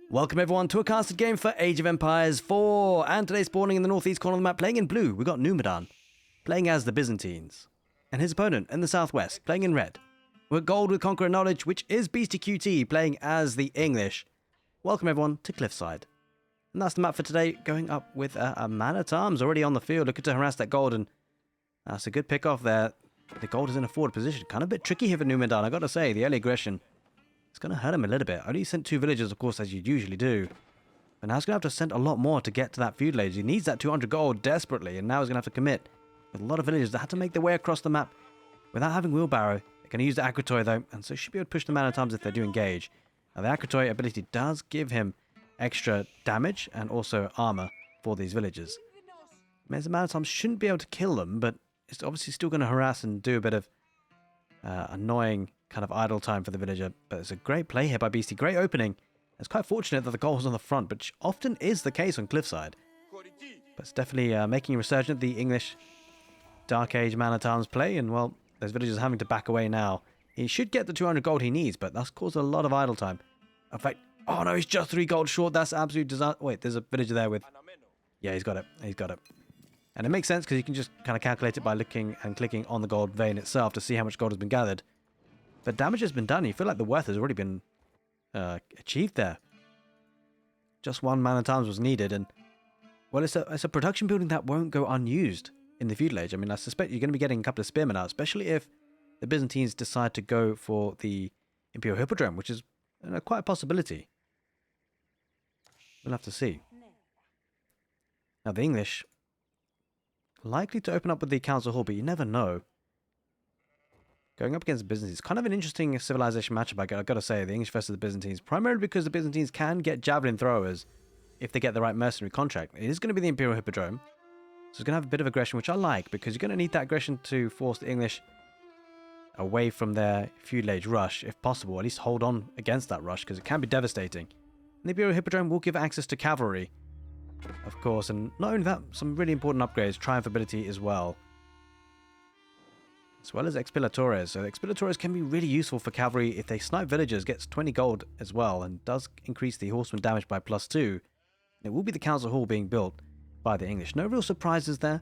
Welcome everyone to a casted game for Age of Empires 4, and today spawning in the northeast corner of the map, playing in blue, we got Numudan, playing as the Byzantines, and his opponent in the southwest, playing in red. We're gold with Conqueror Knowledge, which is beastyqt, playing as the English. Welcome everyone to Cliffside. And that's the map for today, going up with a man at arms already on the field, looking to harass that gold, and that's a good pick off there. The gold is in a forward position, kind of a bit tricky here for Numudan, I gotta say, the early aggression. It's going to hurt him a little bit. Only sent 2 villagers, of course, as you usually do. But now he's going to have to send a lot more to get to that feud age. He needs that 200 gold desperately, and now he's going to have to commit with a lot of villagers that had to make their way across the map without having wheelbarrow. They're going to use the Akrotoi, though, and so should be able to push the man-at-arms if they do engage. Now, the Akrotoi ability does give him extra damage and also armor for these villagers. I mean, the man-at-arms shouldn't be able to kill them, but it's obviously still going to harass and do a bit of annoying kind of idle time for the villager. But it's a great play here by Beastie, great opening. It's quite fortunate that the goal was on the front, which often is the case on Cliffside. But it's definitely making a resurgent the English Dark Age man-at-arms play, and well, those villagers are having to back away now. He should get the 200 gold he needs, but that's caused a lot of idle time. In fact, oh no, he's just 3 gold short. That's absolute disaster. Wait, there's a villager there with... Yeah, he's got it. He's got it. And it makes sense because you can just kind of calculate it by looking and clicking on the gold vein itself to see how much gold has been gathered. But damage has been done. You feel like the worth has already been achieved there. Just 1 man-at-arms was needed, and well, it's a production building that won't go unused in the feudal age. I mean, I suspect you're going to be getting a couple of spearmen out, especially if the Byzantines decide to go for the Imperial Hippodrome, which is quite a possibility. We'll have to see. Now, the English likely to open up with the Council Hall, but you never know. Going up against the Byzantines, kind of an interesting civilization matchup, I've got to say, the English versus the Byzantines, primarily because the Byzantines can get javelin throwers if they get the right mercenary contract. It is going to be the Imperial Hippodrome, so it's going to have a bit of aggression, which I like, because you're going to need that aggression to force the English away from their feudal age rush, if possible, at least hold on against that rush, because it can be devastating. And the Imperial Hippodrome will give access to cavalry, of course, and not only that, some really important upgrades, triumphability as well as expilatores. So the expilatores can be really useful for cavalry if they snipe villagers, gets 20 gold as well, and does increase the horseman damage by +2. It will be the Council Hall being built by the English. No real surprises there,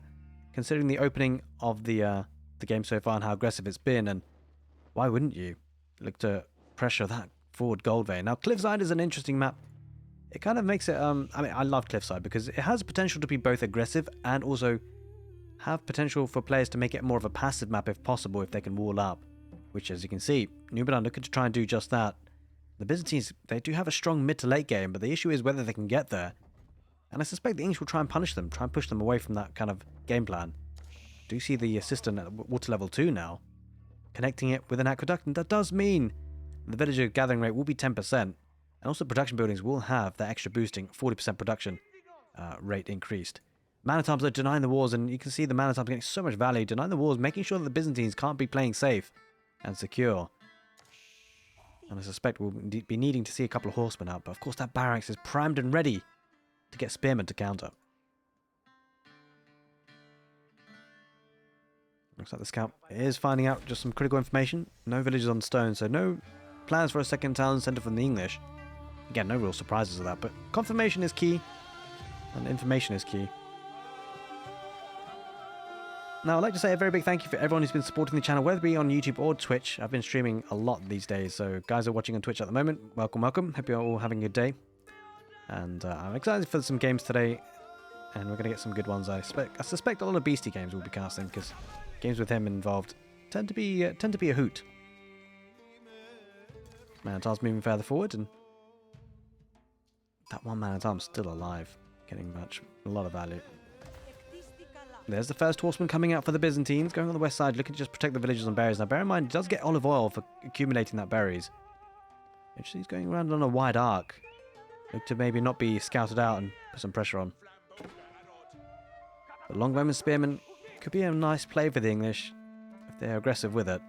considering the opening of the game so far and how aggressive it's been, and why wouldn't you look to pressure that forward gold vein? Now, Cliffside is an interesting map. It kind of makes it, I mean, I love Cliffside because it has potential to be both aggressive and also have potential for players to make it more of a passive map if possible, if they can wall up, which, as you can see, Numudan looking to try and do just that. The Byzantines, they do have a strong mid to late game, but the issue is whether they can get there. And I suspect the English will try and punish them, try and push them away from that kind of game plan. Do you see the assistant at water level 2 now, connecting it with an aqueduct, and that does mean the villager gathering rate will be 10%, and also production buildings will have that extra boosting, 40% production rate increased. Man-at-arms are denying the wars, and you can see the man-at-arms getting so much value, denying the wars, making sure that the Byzantines can't be playing safe and secure. And I suspect we'll be needing to see a couple of horsemen out, but of course that barracks is primed and ready to get spearmen to counter. Looks like the scout is finding out just some critical information. No villagers on stone, so no plans for a second town centre from the English. Again, no real surprises of that, but confirmation is key, and information is key. Now, I'd like to say a very big thank you for everyone who's been supporting the channel, whether it be on YouTube or Twitch. I've been streaming a lot these days, so guys who are watching on Twitch at the moment, welcome, welcome. Hope you're all having a good day. And I'm excited for some games today, and we're going to get some good ones. I suspect a lot of Beastie games will be casting, because games with him involved tend to be a hoot. Man-at-arms moving further forward, and that 1 man-at-arms still alive, getting a lot of value. There's the first horseman coming out for the Byzantines, going on the west side, looking to just protect the villagers on berries. Now, bear in mind, he does get olive oil for accumulating that berries. Interesting, he's going around on a wide arc. Look to maybe not be scouted out and put some pressure on. The longbowman spearman could be a nice play for the English if they're aggressive with it.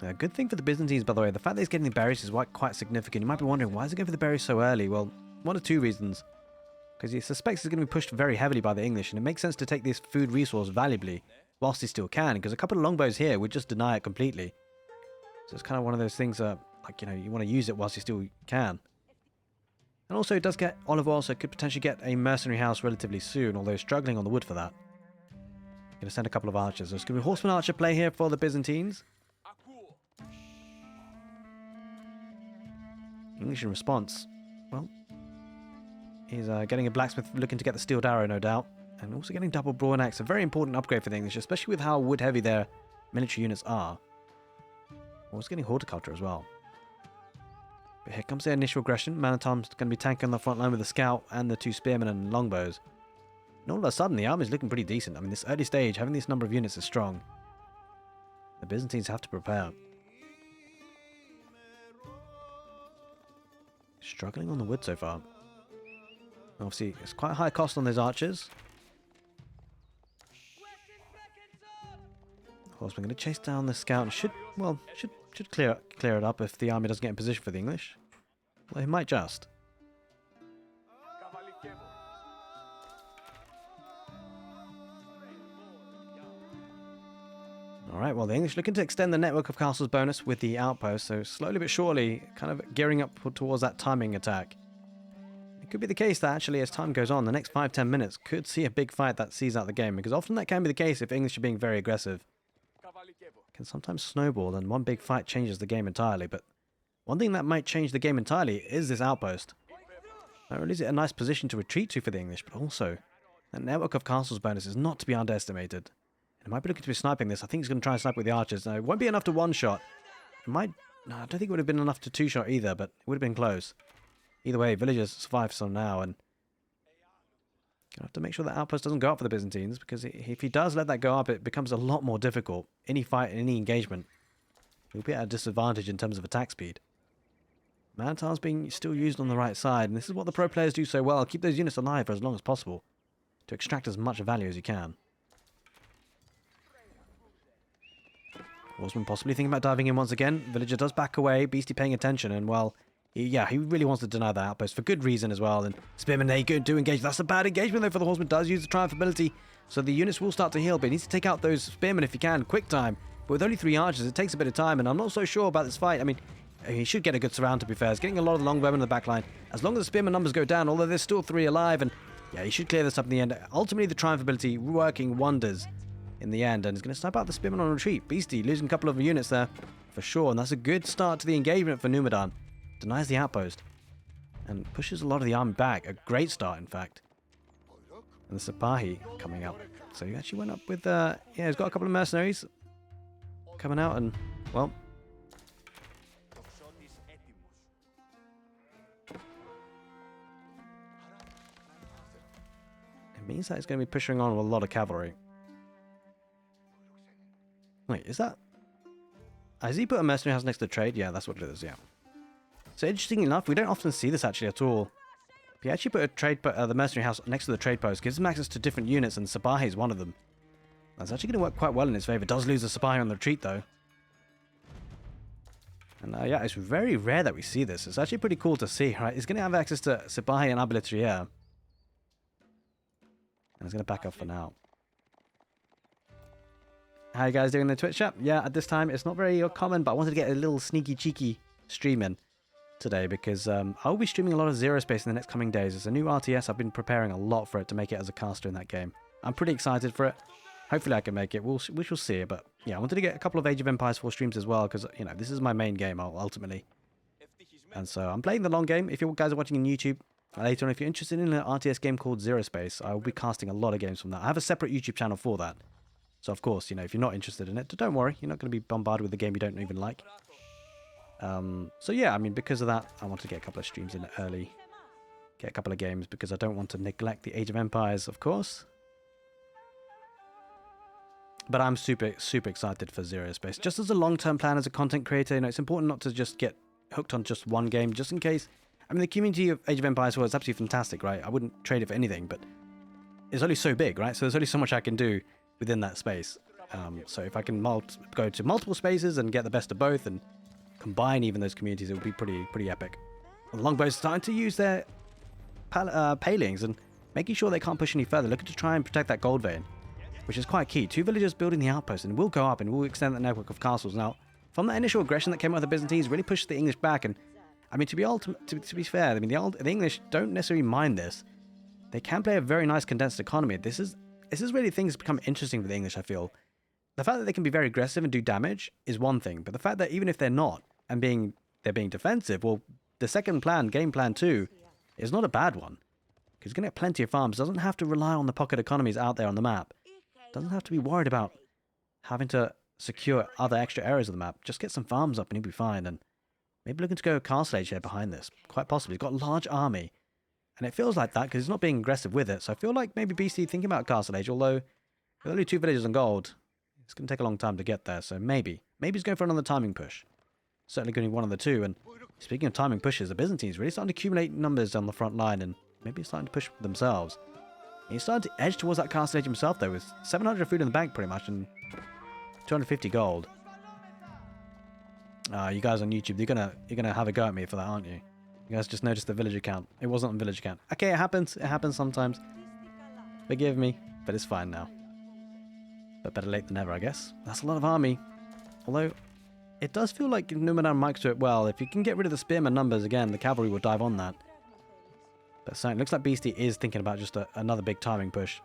A good thing for the Byzantines, by the way, the fact that he's getting the berries is quite significant. You might be wondering, why is he going for the berries so early? Well, one of 2 reasons. Because he suspects he's going to be pushed very heavily by the English, and it makes sense to take this food resource valuably whilst he still can, because a couple of longbows here would just deny it completely. So it's kind of one of those things that, like, you know, you want to use it whilst you still can. And also it does get olive oil, so it could potentially get a mercenary house relatively soon, although struggling on the wood for that. Going to send a couple of archers. There's going to be horseman archer play here for the Byzantines. English in response. Well, he's getting a blacksmith looking to get the steel arrow, no doubt. And also getting double brawn axe, a very important upgrade for the English, especially with how wood heavy their military units are. Also getting horticulture as well. But here comes their initial aggression. Manatom's going to be tanking on the front line with the scout and the 2 spearmen and longbows. And all of a sudden, the army's looking pretty decent. I mean, this early stage, having this number of units is strong. The Byzantines have to prepare. Struggling on the wood so far. Obviously, it's quite a high cost on those archers. Horseman going to chase down the scout and should clear it up if the army doesn't get in position for the English. Well, he might just. Alright, well, the English looking to extend the network of castles bonus with the outpost, so slowly but surely, kind of gearing up towards that timing attack. It could be the case that actually, as time goes on, the next 5-10 minutes could see a big fight that sees out the game, because often that can be the case if English are being very aggressive. It can sometimes snowball, and one big fight changes the game entirely, but one thing that might change the game entirely is this outpost. Not only is it a nice position to retreat to for the English, but also, that network of castles bonus is not to be underestimated. It might be looking to be sniping this. I think he's going to try and snipe with the archers. Now, it won't be enough to one-shot. It might... No, I don't think it would have been enough to two-shot either, but it would have been close. Either way, villagers survive some now, and... Gonna have to make sure that outpost doesn't go up for the Byzantines, because if he does let that go up, it becomes a lot more difficult. Any fight, any engagement, he'll be at a disadvantage in terms of attack speed. Mantar's being still used on the right side, and this is what the pro players do so well. Keep those units alive for as long as possible, to extract as much value as you can. Horseman possibly thinking about diving in once again. Villager does back away. Beastie paying attention. And, well, he really wants to deny that outpost for good reason as well. And Spearman, they do engage. That's a bad engagement, though, for the Horseman. Does use the triumph ability. So the units will start to heal. But he needs to take out those Spearmen if he can. Quick time. But with only 3 archers, it takes a bit of time. And I'm not so sure about this fight. I mean, he should get a good surround, to be fair. He's getting a lot of the longbowmen in the back line. As long as the Spearman numbers go down, although there's still 3 alive. And, yeah, he should clear this up in the end. Ultimately, the triumph ability working wonders in the end, and he's going to snipe out the Spearman on retreat. Beastie losing a couple of units there for sure, and that's a good start to the engagement for Numudan. Denies the outpost and pushes a lot of the army back. A great start, in fact. And the Sipahi coming up. So he actually went up with yeah, he's got a couple of mercenaries coming out, and well, it means that he's going to be pushing on with a lot of cavalry. Wait, is that... Has he put a mercenary house next to the trade? Yeah, that's what it is, yeah. So interesting enough, we don't often see this actually at all. But he actually put a trade, the mercenary house next to the trade post, gives him access to different units, and Sipahi is one of them. That's actually going to work quite well in his favour. Does lose the Sipahi on the retreat, though. And yeah, it's very rare that we see this. It's actually pretty cool to see, right? He's going to have access to Sipahi and Arbitriere. And he's going to back up for now. How you guys doing in the Twitch chat? Yeah, at this time, it's not very common, but I wanted to get a little sneaky, cheeky stream in today because I'll be streaming a lot of Zero Space in the next coming days. It's a new RTS. I've been preparing a lot for it to make it as a caster in that game. I'm pretty excited for it. Hopefully I can make it. We shall see. But yeah, I wanted to get a couple of Age of Empires 4 streams as well because, you know, this is my main game ultimately. And so I'm playing the long game. If you guys are watching on YouTube later on, if you're interested in an RTS game called Zero Space, I will be casting a lot of games from that. I have a separate YouTube channel for that. So, of course, you know, if you're not interested in it, don't worry. You're not going to be bombarded with a game you don't even like. So, yeah, I mean, because of that, I want to get a couple of streams in early. Get a couple of games because I don't want to neglect the Age of Empires, of course. But I'm super, super excited for Zero Space. Just as a long-term plan as a content creator, you know, it's important not to just get hooked on just one game, just in case. I mean, the community of Age of Empires was absolutely fantastic, right? I wouldn't trade it for anything, but it's only so big, right? So there's only so much I can do within that space. So if I can go to multiple spaces and get the best of both and combine even those communities, it would be pretty epic. And the longbow's starting to use their palings and making sure they can't push any further, looking to try and protect that gold vein, which is quite key. 2 villagers building the outpost, and we'll go up and we'll extend that network of castles. Now, from that initial aggression that came out of the Byzantines, really pushed the English back. And I mean, to be fair, I mean the English don't necessarily mind this. They can play a very nice condensed economy. This is really things become interesting for the English. I feel the fact that they can be very aggressive and do damage is one thing, but the fact that even if they're not and they're being defensive, well, the second plan, game plan 2, is not a bad one. Because you're going to get plenty of farms. Doesn't have to rely on the pocket economies out there on the map. Doesn't have to be worried about having to secure other extra areas of the map. Just get some farms up and he'll be fine. And maybe looking to go Castle Age here behind this. Quite possibly. He's got a large army. And it feels like that because he's not being aggressive with it. So I feel like maybe BC thinking about Castle Age. Although with only 2 villages on gold, it's going to take a long time to get there. So maybe. Maybe he's going for another timing push. Certainly going to be one of the two. And speaking of timing pushes, the Byzantines really starting to accumulate numbers on the front line. And maybe starting to push themselves. He's starting to edge towards that Castle Age himself, though, with 700 food in the bank, pretty much, and 250 gold. You guys on YouTube, you're gonna have a go at me for that, aren't you? You guys just noticed the villager count. It wasn't on villager count. Okay, it happens. It happens sometimes. Forgive me, but it's fine now. But better late than never, I guess. That's a lot of army. Although, it does feel like Numudan mics to it well. If you can get rid of the spearman numbers again, the cavalry will dive on that. But so it looks like Beastie is thinking about just another big timing push.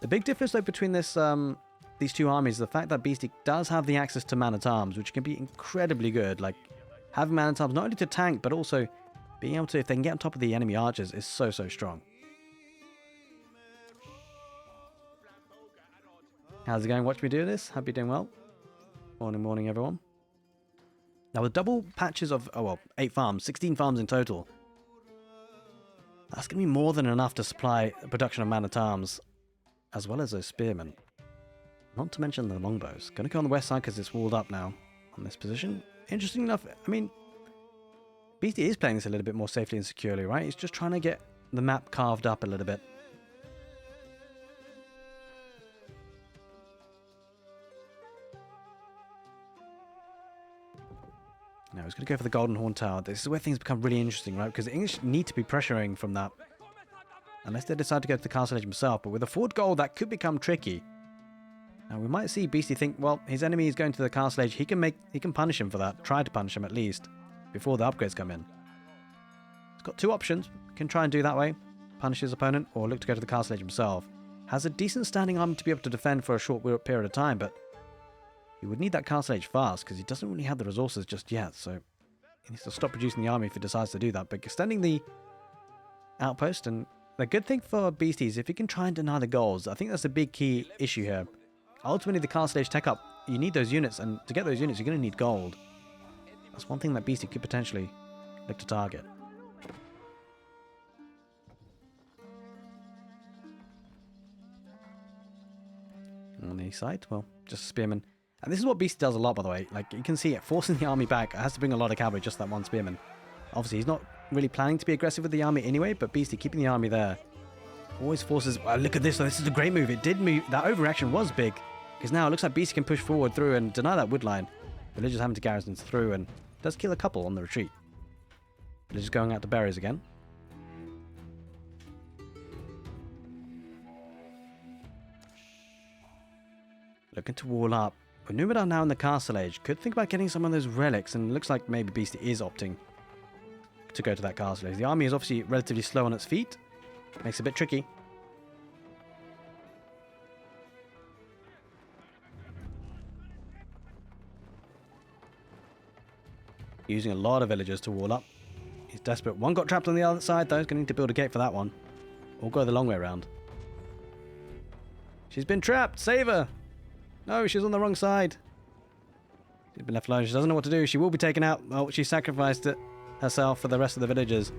The big difference though between these two armies is the fact that Beastie does have the access to man-at-arms, which can be incredibly good. Like having man-at-arms not only to tank, but also being able to, if they can get on top of the enemy archers, is so strong. How's it going? Watch me do this. Hope you're doing well. Morning, everyone. Now with double patches of 8 farms, 16 farms in total. That's going to be more than enough to supply a production of man-at-arms, as well as those spearmen. Not to mention the longbows. Going to go on the west side because it's walled up now on this position. Interesting enough, I mean, Beastie is playing this a little bit more safely and securely, right? He's just trying to get the map carved up a little bit. Now he's going to go for the Golden Horn Tower. This is where things become really interesting, right? Because the English need to be pressuring from that. Unless they decide to go to the Castle Age himself. But with a 4 gold, that could become tricky. Now we might see Beastie think, well, his enemy is going to the Castle Age. He can punish him for that. Try to punish him at least. Before the upgrades come in. He's got 2 options. Can try and do that way. Punish his opponent. Or look to go to the Castle Age himself. Has a decent standing army to be able to defend for a short period of time. But he would need that Castle Age fast, because he doesn't really have the resources just yet, so he needs to stop producing the army if he decides to do that. But extending the outpost, and the good thing for Beastie is if he can try and deny the goals. I think that's a big key issue here. Ultimately, the Castle Age tech up, you need those units, and to get those units, you're going to need gold. That's one thing that Beastie could potentially look to target. On the east side, well, just a spearman. And this is what Beastie does a lot, by the way. Like, you can see it, forcing the army back. It has to bring a lot of cavalry, just that one spearman. Obviously, he's not really planning to be aggressive with the army anyway, but Beastie keeping the army there always forces... Well, look at this. This is a great move. It did move. That overreaction was big, because now it looks like Beastie can push forward through and deny that wood line. Villagers having to garrisons through, and does kill a couple on the retreat. Villagers going out to berries again. Looking to wall up. But Numudan now in the Castle Age could think about getting some of those relics, and it looks like maybe Beastie is opting to go to that Castle Age. The army is obviously relatively slow on its feet. Makes it a bit tricky. Using a lot of villagers to wall up. He's desperate. One got trapped on the other side though. He's going to need to build a gate for that one. Or go the long way around. She's been trapped! Save her! No, she's on the wrong side. She's been left alone. She doesn't know what to do. She will be taken out. Oh, she sacrificed it herself for the rest of the villagers.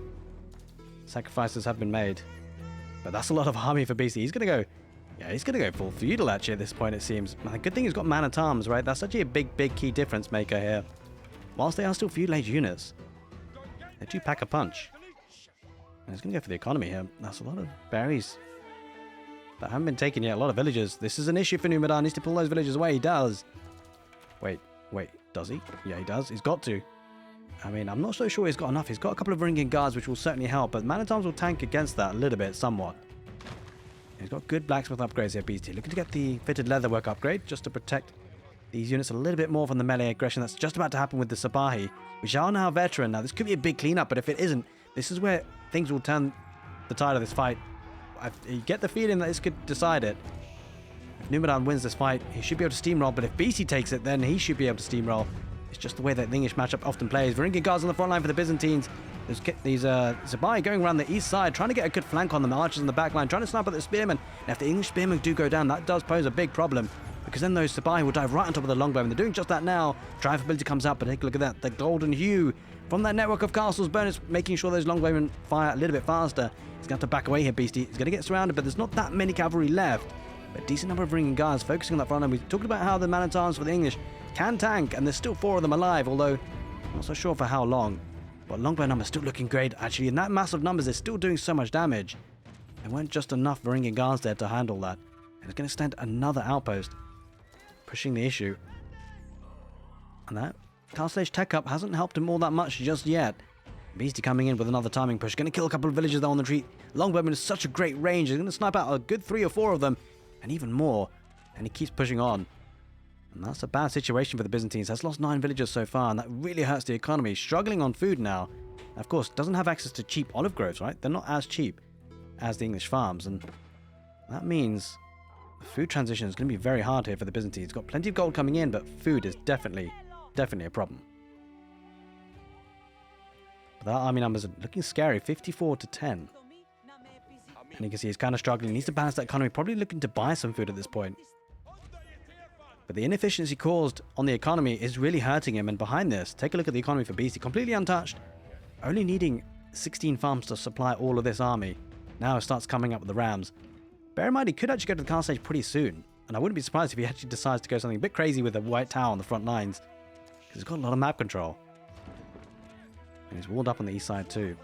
Sacrifices have been made. But that's a lot of army for Beastie. He's going to go... Yeah, he's going to go full feudal actually at this point, it seems. The good thing he's got man-at-arms, right? That's actually a big key difference maker here. Whilst they are still feudal age units, they do pack a punch. And he's going to go for the economy here. That's a lot of berries that haven't been taken yet. A lot of villagers. This is an issue for Numudan. He needs to pull those villagers away. He does. Wait. Does he? Yeah, he does. He's got to. I mean, I'm not so sure he's got enough. He's got a couple of ringing guards, which will certainly help. But man-at-arms will tank against that a little bit, somewhat. He's got good blacksmith upgrades here, Beastie. Looking to get the fitted leatherwork upgrade, just to protect these units a little bit more from the melee aggression that's just about to happen with the Sabahi, which are now veteran. Now, this could be a big cleanup, but if it isn't, this is where things will turn the tide of this fight. You get the feeling that this could decide it. If Numudan wins this fight, he should be able to steamroll, but if Beastie takes it, then he should be able to steamroll. It's just the way that the English matchup often plays. Varangian Guards on the front line for the Byzantines. There's these Zabai going around the east side, trying to get a good flank on them. Archers on the back line, trying to snipe at the spearmen. And if the English spearmen do go down, that does pose a big problem, because then those Sabai will dive right on top of the longbowmen. They're doing just that now. Drive ability comes out, but take a look at that. The golden hue from that network of castles bonus, making sure those longbowmen fire a little bit faster. He's going to have to back away here, Beastie. He's going to get surrounded, but there's not that many cavalry left. But a decent number of Varangian Guards focusing on that front line. We talked about how the man-at-arms for the English can tank, and there's still 4 of them alive, although I'm not so sure for how long. But longbow numbers still looking great, actually. In that massive numbers, they're still doing so much damage. There weren't just enough Varangian Guards there to handle that. And it's going to stand another outpost, pushing the issue. And that Castle Age tech up hasn't helped him all that much just yet. Beastie coming in with another timing push. Going to kill a couple of villagers though on the retreat. Longbowman is such a great range. He's going to snipe out a good 3 or 4 of them, and even more. And he keeps pushing on. And that's a bad situation for the Byzantines. Has lost 9 villagers so far, and that really hurts the economy. Struggling on food now. Of course, doesn't have access to cheap olive groves, right? They're not as cheap as the English farms, and that means the food transition is going to be very hard here for the Byzantines. It's got plenty of gold coming in, but food is definitely a problem. But that army numbers are looking scary, 54 to 10. And you can see he's kind of struggling. He needs to balance that economy, probably looking to buy some food at this point. But the inefficiency caused on the economy is really hurting him. And behind this, take a look at the economy for Beastie. Completely untouched. Only needing 16 farms to supply all of this army. Now it starts coming up with the rams. Bear in mind, he could actually go to the castle stage pretty soon. And I wouldn't be surprised if he actually decides to go something a bit crazy with a white tower on the front lines. Because he's got a lot of map control. And he's walled up on the east side too.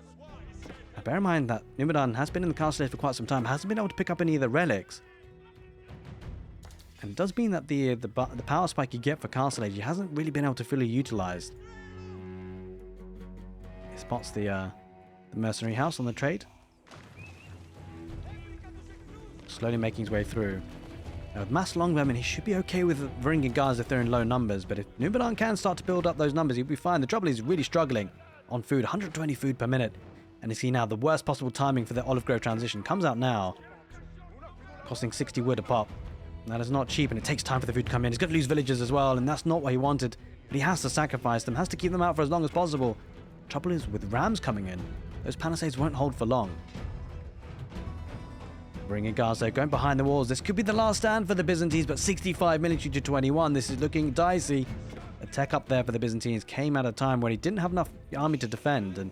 Now bear in mind that Numudan has been in the castle stage for quite some time. Hasn't been able to pick up any of the relics. And it does mean that the power spike you get for Castle Age, he hasn't really been able to fully utilize. He spots the mercenary house on the trade. Slowly making his way through. Now with mass longbowmen, he should be okay with Varangian Guards if they're in low numbers, but if Numudan can start to build up those numbers, he'll be fine. The trouble is really struggling on food, 120 food per minute. And you see now the worst possible timing for the olive grove transition comes out now, costing 60 wood a pop. That is not cheap, and it takes time for the food to come in. He's going to lose villagers as well, and that's not what he wanted. But he has to sacrifice them, has to keep them out for as long as possible. Trouble is, with rams coming in, those palisades won't hold for long. Bringing guards though, going behind the walls. This could be the last stand for the Byzantines, but 65 military to 21. This is looking dicey. The tech up there for the Byzantines came at a time when he didn't have enough army to defend, and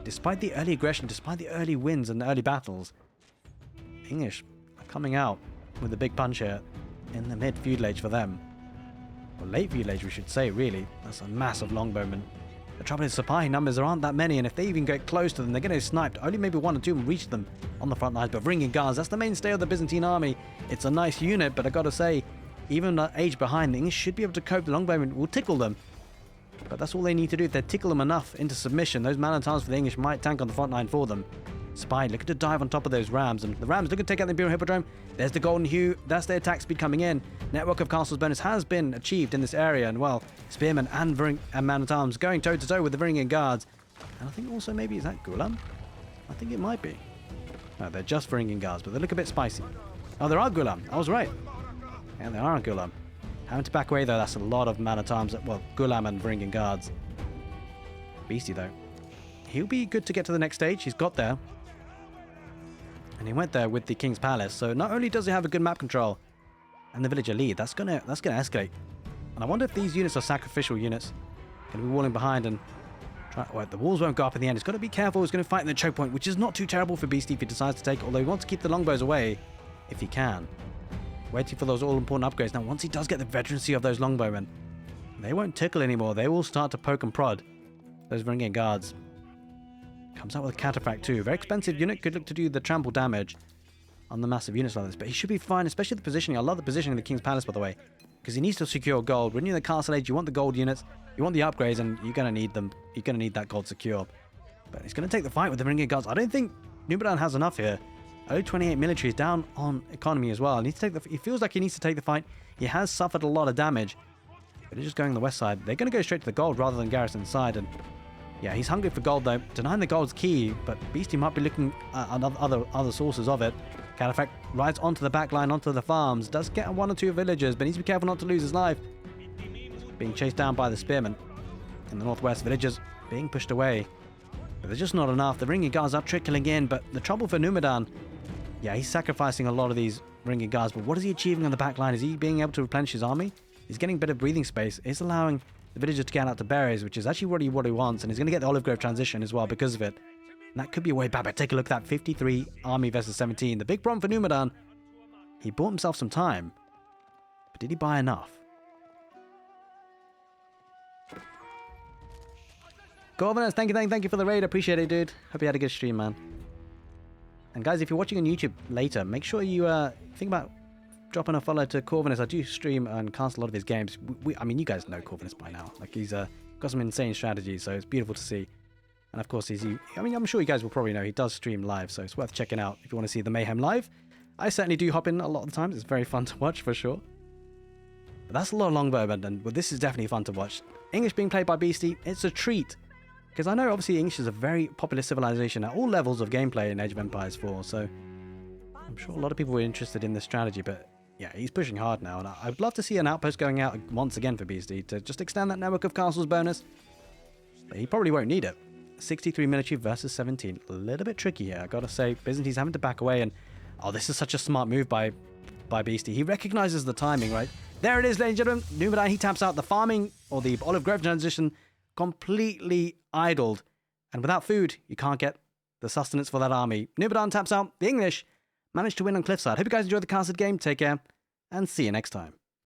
despite the early aggression, despite the early wins and the early battles, English are coming out with a big punch here in the mid-feudal age for them. Or late feudal age, we should say, really. That's a massive longbowman. The trouble is, Sapai numbers, there aren't that many, and if they even get close to them, they're getting sniped. Only maybe 1 or 2 will reach them on the front lines, but Varangian Guards, that's the mainstay of the Byzantine army. It's a nice unit, but I gotta say, even that age behind, the English should be able to cope. The longbowmen will tickle them, but that's all they need to do. If they tickle them enough into submission, those man-at-arms for the English might tank on the front line for them. Spy looking to dive on top of those rams, and the rams looking to take out the Imperial Hippodrome. There's the golden hue. That's the attack speed coming in. Network of castles bonus has been achieved in this area, and well, spearmen and man-at-arms going toe-to-toe with the Varangian Guards. And I think also maybe, is that Gulam? I think it might be. No, they're just Varangian Guards, but they look a bit spicy. Oh, there are Gulam. I was right. Yeah, they are Gulam. Having to back away though, that's a lot of man-at-arms. Well, Gulam and Varangian Guards. Beastie though. He'll be good to get to the next stage. He's got there. And he went there with the King's Palace. So not only does he have a good map control and the villager lead, that's gonna escalate. And I wonder if these units are sacrificial units. Gonna be walling behind and try. Well, the walls won't go up in the end. He's got to be careful. He's going to fight in the choke point, which is not too terrible for Beastie if he decides to take it. Although he wants to keep the longbows away if he can. Waiting for those all-important upgrades. Now, once he does get the veterancy of those longbowmen, they won't tickle anymore. They will start to poke and prod those Varangian Guards. Comes out with a cataphract too. Very expensive unit. Could look to do the trample damage on the massive units like this. But he should be fine, especially the positioning. I love the positioning of the King's Palace, by the way. Because he needs to secure gold. When you're in the Castle Age, you want the gold units. You want the upgrades, and you're going to need them. You're going to need that gold secure. But he's going to take the fight with the Varangian Guards. I don't think Numudan has enough here. Only 28 military is down on economy as well. He feels like he needs to take the fight. He has suffered a lot of damage. But he's just going on the west side. They're going to go straight to the gold rather than garrison side. And yeah, he's hungry for gold though. Denying the gold's key, but Beastie might be looking at other sources of it. Caliphate rides onto the back line, onto the farms. Does get one or two villagers, but needs to be careful not to lose his life. Being chased down by the spearmen. In the northwest, villagers being pushed away. But there's just not enough. The ringing guards are trickling in, but the trouble for Numudan, yeah, he's sacrificing a lot of these ringing guards, but what is he achieving on the back line? Is he being able to replenish his army? He's getting a bit of breathing space. He's allowing the villagers to get out to berries, which is actually what he wants, and he's going to get the olive grove transition as well because of it. And that could be a way back, but take a look at that 53 army versus 17. The big problem for Numudan, he bought himself some time, but did he buy enough? Corvinus, thank you for the raid. Appreciate it, dude. Hope you had a good stream, man. And guys, if you're watching on YouTube later, make sure you think about dropping a follow to Corvinus. I do stream and cast a lot of his games. I mean, you guys know Corvinus by now. Like, he's got some insane strategies, so it's beautiful to see. And of course, I mean, I'm sure you guys will probably know he does stream live, so it's worth checking out if you want to see the Mayhem live. I certainly do hop in a lot of the times. It's very fun to watch, for sure. But that's a lot of longbow, and well, this is definitely fun to watch. English being played by Beastie, it's a treat. Because I know, obviously, English is a very popular civilization at all levels of gameplay in Age of Empires 4, so I'm sure a lot of people were interested in this strategy, but yeah, he's pushing hard now, and I'd love to see an outpost going out once again for Beastie to just extend that network of castles bonus, but he probably won't need it. 63 military versus 17, a little bit tricky here, I gotta say. Byzantines having to back away, and oh, this is such a smart move by Beastie. He recognizes the timing, right? There it is, ladies and gentlemen. Numudan, he taps out the farming, or the olive grove transition, completely idled, and without food you can't get the sustenance for that army. Numudan taps out. The English managed to win on Cliffside. Hope you guys enjoyed the casted game. Take care and see you next time.